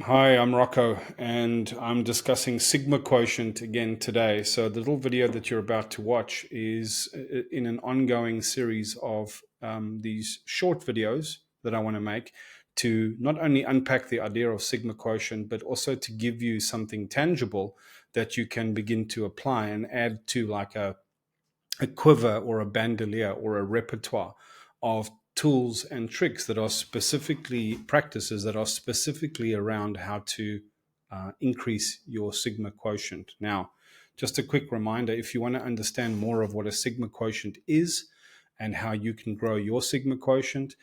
Hi, I'm Rocco, and I'm discussing Sigma Quotient again today. So, the little video that you're about to watch is in an ongoing series of these short videos that I want to make to not only unpack the idea of Sigma Quotient, but also to give you something tangible that you can begin to apply and add to, like a quiver or a bandolier or a repertoire of tools and tricks that are specifically practices that are specifically around how to increase your Sigma quotient. Now, just a quick reminder, if you want to understand more of what a Sigma quotient is and how you can grow your Sigma quotient,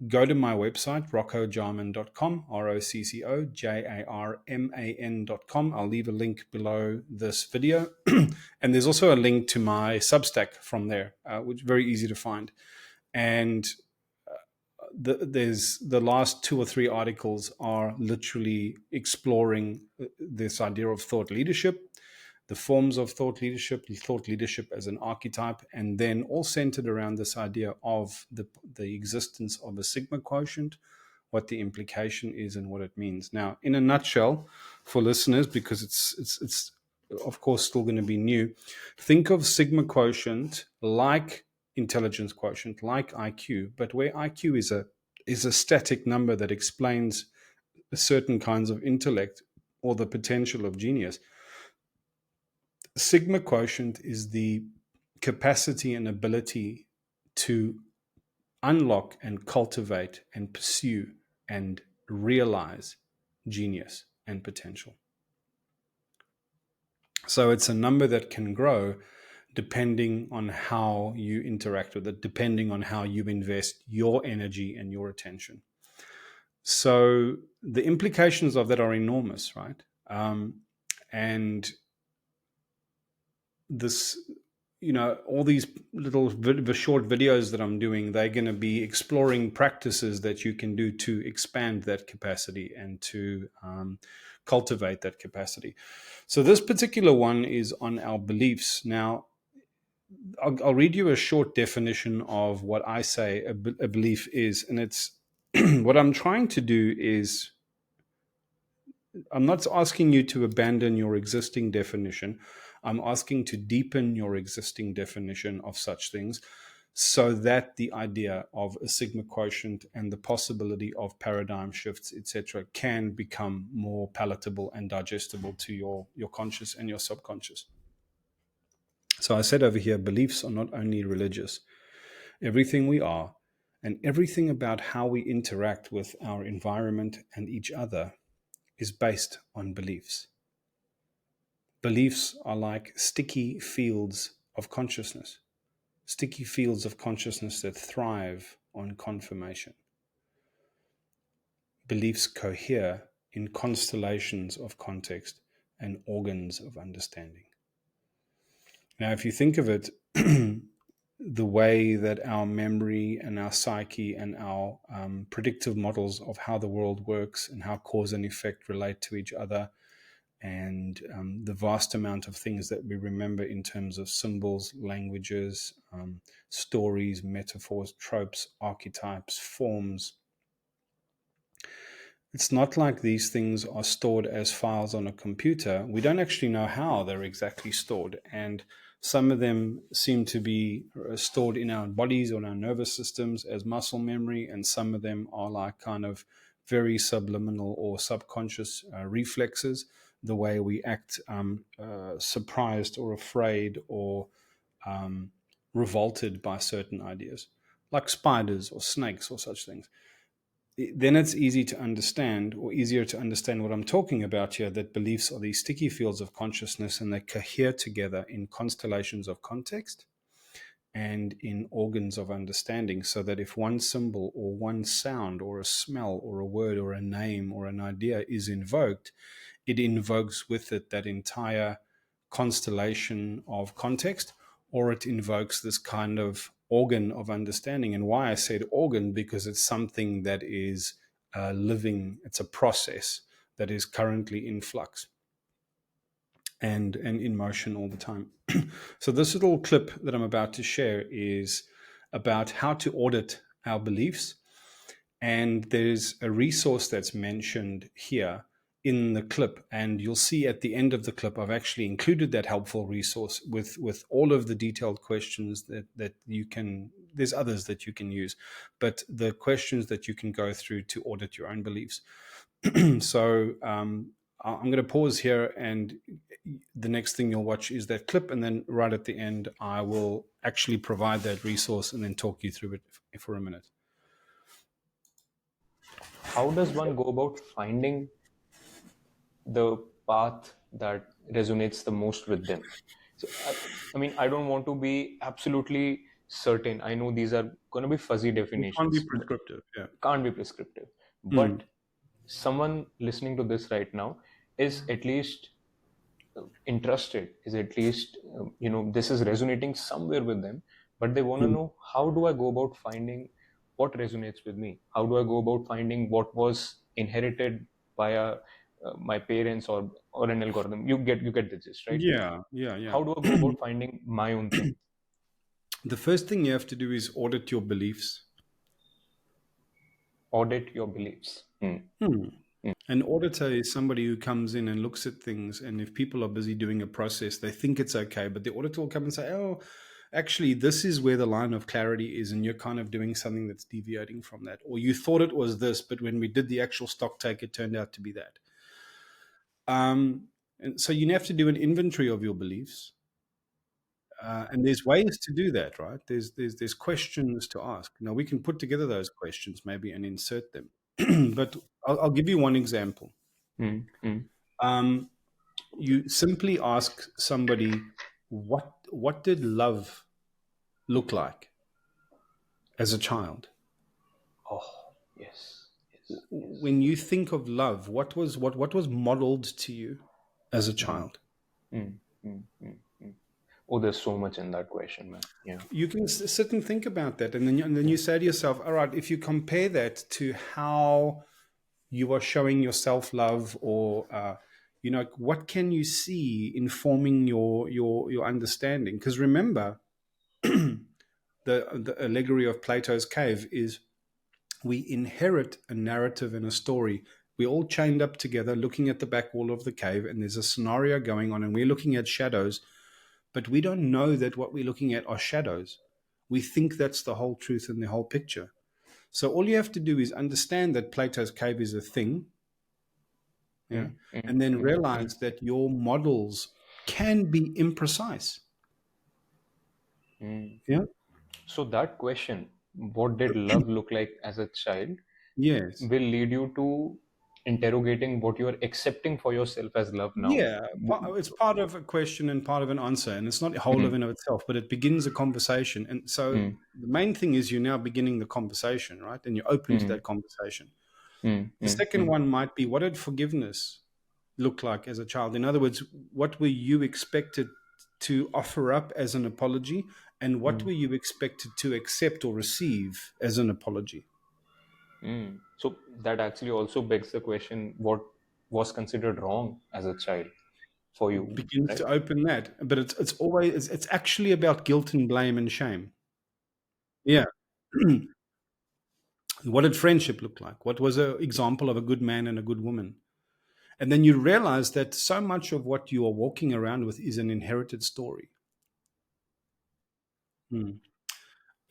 go to my website, roccojarman.com, ROCCOJARMAN.com. I'll leave a link below this video. And there's also a link to my Substack from there, which is very easy to find. And there's the last 2 or 3 articles are literally exploring this idea of thought leadership, the forms of thought leadership as an archetype, and then all centered around this idea of the existence of a Sigma quotient, what the implication is, and what it means. Now, in a nutshell, for listeners, because it's of course still going to be new, think of Sigma quotient like intelligence quotient, like IQ, but where IQ is a static number that explains certain kinds of intellect or the potential of genius. Sigma quotient is the capacity and ability to unlock and cultivate and pursue and realize genius and potential. So it's a number that can grow depending on how you interact with it, depending on how you invest your energy and your attention. So the implications of that are enormous, right? And this, all these little short videos that I'm doing, they're going to be exploring practices that you can do to expand that capacity and to cultivate that capacity. So this particular one is on our beliefs. Now, I'll read you a short definition of what I say a belief is. And it's what I'm trying to do is, I'm not asking you to abandon your existing definition. I'm asking to deepen your existing definition of such things so that the idea of a Sigma quotient and the possibility of paradigm shifts, etc., can become more palatable and digestible to your conscious and your subconscious. So I said over here, beliefs are not only religious. Everything we are and everything about how we interact with our environment and each other is based on beliefs. Beliefs are like sticky fields of consciousness that thrive on confirmation. Beliefs cohere in constellations of context and organs of understanding. Now, if you think of it, the way that our memory and our psyche and our predictive models of how the world works and how cause and effect relate to each other, and the vast amount of things that we remember in terms of symbols, languages, stories, metaphors, tropes, archetypes, forms. It's not like these things are stored as files on a computer. We don't actually know how they're exactly stored. And some of them seem to be stored in our bodies or in our nervous systems as muscle memory, and some of them are like kind of very subliminal or subconscious reflexes, the way we act surprised or afraid or revolted by certain ideas, like spiders or snakes or such things. Then it's easy to understand, or easier to understand what I'm talking about here, that beliefs are these sticky fields of consciousness and they cohere together in constellations of context and in organs of understanding, so that if one symbol or one sound or a smell or a word or a name or an idea is invoked, it invokes with it that entire constellation of context, or it invokes this kind of organ of understanding. And why I said organ, because it's something that is living, it's a process that is currently in flux and in motion all the time. So this little clip that I'm about to share is about how to audit our beliefs And there's a resource that's mentioned here in the clip, and you'll see at the end of the clip I've actually included that helpful resource with all of the detailed questions that you can. There's others that you can use, but the questions that you can go through to audit your own beliefs. So I'm going to pause here, and the next thing you'll watch is that clip, and then right at the end I will actually provide that resource and then talk you through it for a minute. How does one go about finding the path that resonates the most with them? So, I mean, I don't want to be absolutely certain. I know these are going to be fuzzy It can't be definitions, but prescriptive. Yeah. can't be prescriptive. Mm. But someone listening to this right now is at least interested, is at least this is resonating somewhere with them, but they want to Mm. know, how do I go about finding what resonates with me? How do I go about finding what was inherited via my parents or an algorithm? You get the gist, right? Yeah. Yeah. Yeah. How do I go about finding my own thing? The first thing you have to do is audit your beliefs. Audit your beliefs. An auditor is somebody who comes in and looks at things, and if people are busy doing a process, they think it's okay, but the auditor will come and say, "Oh, actually, this is where the line of clarity is, and you're kind of doing something that's deviating from that, or you thought it was this, but when we did the actual stock take, it turned out to be that." And so you have to do an inventory of your beliefs. And there's ways to do that, right? There's questions to ask. Now we can put together those questions maybe and insert them. But I'll give you one example. Mm, mm. Um, you simply ask somebody, what did love look like as a child? Oh, yes, yes, yes. When you think of love, what was modeled to you as a Mm, child? mm, mm, mm, mm. Oh, there's so much in that question, man. Yeah. You can sit and think about that, and then you say to yourself, all right, if you compare that to how you are showing your self-love, or what can you see informing your understanding? Because remember, the allegory of Plato's cave is we inherit a narrative and a story. We're all chained up together looking at the back wall of the cave, and there's a scenario going on, and we're looking at shadows, but we don't know that what we're looking at are shadows. We think that's the whole truth and the whole picture. So all you have to do is understand that Plato's cave is a thing, yeah, Mm, mm, and then mm, mm. realize that your models can be imprecise. Mm. Yeah. So that question, what did love look like as a child, Yes. will lead you to interrogating what you are accepting for yourself as love now. Yeah, it's part of a question and part of an answer, and it's not whole of Mm, in of itself, but it begins a conversation. And so mm, the main thing is you're now beginning the conversation, right? And you're open to mm, that conversation. mm, The mm, second mm, one might be, what did forgiveness look like as a child? In other words, what were you expected to offer up as an apology, and what mm, were you expected to accept or receive as an apology? mm. So that actually also begs the question, what was considered wrong as a child for you, Begins right? to open that, but it's always it's actually about guilt and blame and shame. Yeah. What did friendship look like? What was an example of a good man and a good woman? And then you realize that so much of what you are walking around with is an inherited story. Hmm.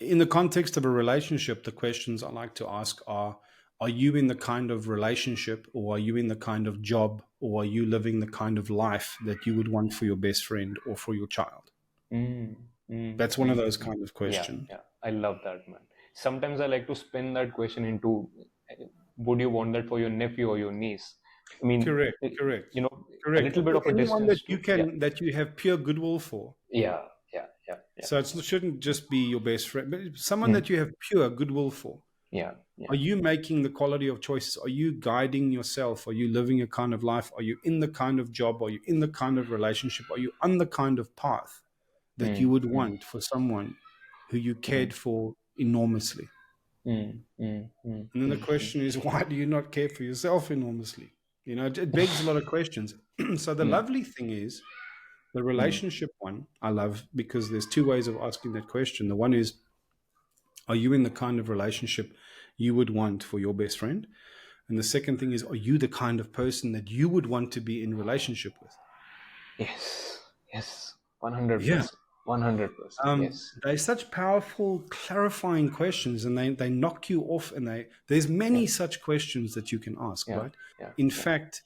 In the context of a relationship, the questions I like to ask are you in the kind of relationship, or are you in the kind of job, or are you living the kind of life that you would want for your best friend or for your child? Mm, mm, That's one of mm, those mm. kind of Yeah, questions. yeah. I love that, man. Sometimes I like to spin that question into, would you want that for your nephew or your niece? I mean, Correct, correct, a correct. little bit of a Anyone that distance you to, yeah, that you have pure goodwill for. yeah, yeah, yeah, yeah. So it shouldn't just be your best friend, but someone Mm, that you have pure goodwill for. yeah, yeah. Are you making the quality of choices? Are you guiding yourself? Are you living a kind of life? Are you in the kind of job? Are you in the kind of relationship? Are you on the kind of path that you Mm, would mm, want for someone who you mm, cared for enormously? mm, mm, mm, And then the mm, mm, question is, why do you not care for yourself enormously? It begs a lot of questions. So the mm, lovely thing is, the mm, relationship one, I love, because there's two ways of asking that question. The one is, are you in the kind of relationship you would want for your best friend? And the second thing is, are you the kind of person that you would want to be in relationship with? Yes. Yeah. 100%. 100%. Yes. They're such powerful, clarifying questions, and they knock you off. And there's Yeah. many such questions that you can ask, Yeah. right? Yeah. In Yeah. fact,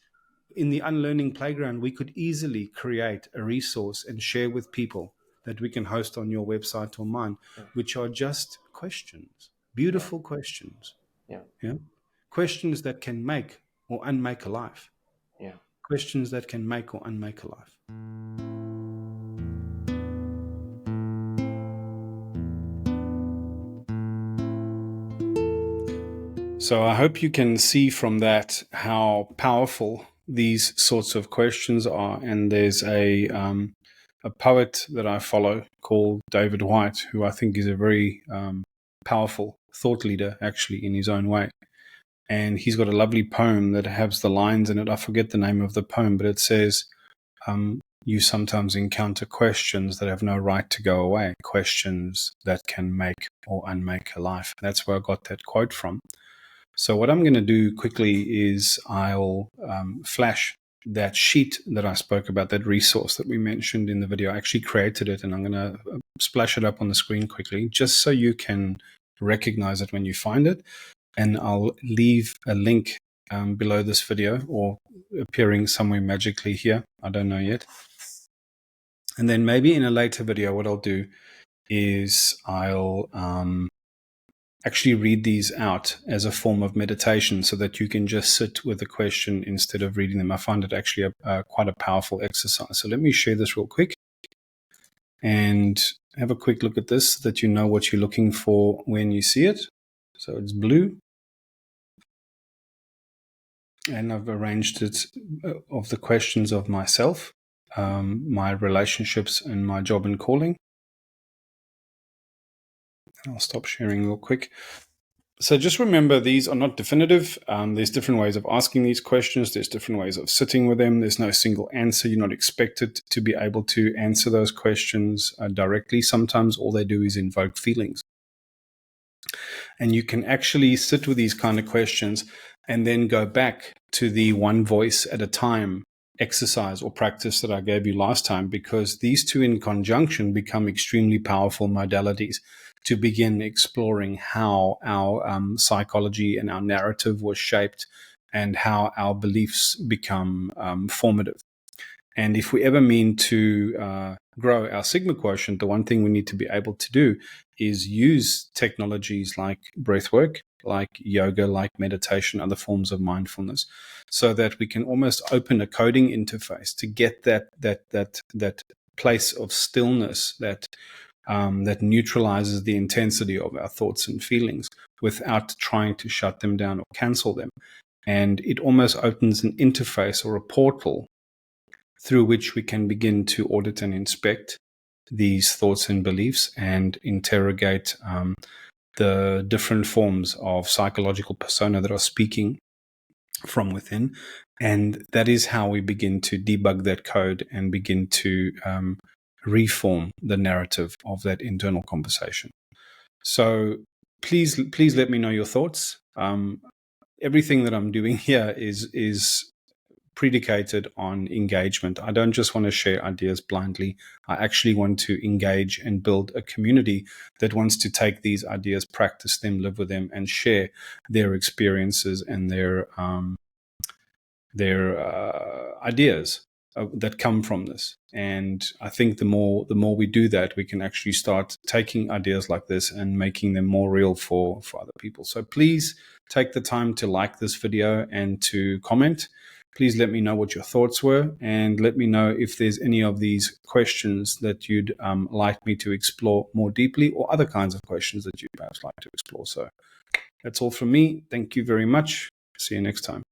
in the Unlearning Playground, we could easily create a resource and share with people that we can host on your website or mine, Yeah. which are just questions, Yeah. beautiful questions. Yeah. Yeah. Questions that can make or unmake a life. Yeah. Questions that can make or unmake a life. So I hope you can see from that how powerful these sorts of questions are. And there's a poet that I follow called David White, who I think is a very powerful thought leader, actually, in his own way. And he's got a lovely poem that has the lines in it. I forget the name of the poem, but it says, you sometimes encounter questions that have no right to go away, questions that can make or unmake a life. That's where I got that quote from. So what I'm going to do quickly is I'll flash that sheet that I spoke about, that resource that we mentioned in the video. I actually created it, and I'm going to splash it up on the screen quickly, just so you can recognize it when you find it. And I'll leave a link below this video, or appearing somewhere magically here. I don't know yet. And then maybe in a later video, what I'll do is I'll actually read these out as a form of meditation, so that you can just sit with the question instead of reading them. I find it actually quite a powerful exercise. So let me share this real quick and have a quick look at this, so that you know what you're looking for when you see it. So it's blue. And I've arranged it of the questions of myself, my relationships, and my job and calling. I'll stop sharing real quick. So just remember, these are not definitive. There's different ways of asking these questions. There's different ways of sitting with them. There's no single answer. You're not expected to be able to answer those questions directly. Sometimes all they do is invoke feelings. And you can actually sit with these kind of questions and then go back to the one voice at a time exercise or practice that I gave you last time, because these two in conjunction become extremely powerful modalities to begin exploring how our psychology and our narrative was shaped, and how our beliefs become formative. And if we ever mean to grow our Sigma Quotient, the one thing we need to be able to do is use technologies like breathwork, like yoga, like meditation, other forms of mindfulness, so that we can almost open a coding interface to get that place of stillness that neutralizes the intensity of our thoughts and feelings, without trying to shut them down or cancel them. And it almost opens an interface or a portal through which we can begin to audit and inspect these thoughts and beliefs, and interrogate the different forms of psychological persona that are speaking from within. And that is how we begin to debug that code and begin to reform the narrative of that internal conversation. So please let me know your thoughts. Everything that I'm doing here is predicated on engagement. I don't just want to share ideas blindly. I actually want to engage and build a community that wants to take these ideas, practice them, live with them, and share their experiences and their ideas that come from this. And I think the more we do that, we can actually start taking ideas like this and making them more real for other people. So please take the time to like this video and to comment. Please let me know what your thoughts were, and let me know if there's any of these questions that you'd like me to explore more deeply, or other kinds of questions that you'd perhaps like to explore. So that's all from me. Thank you very much. See you next time.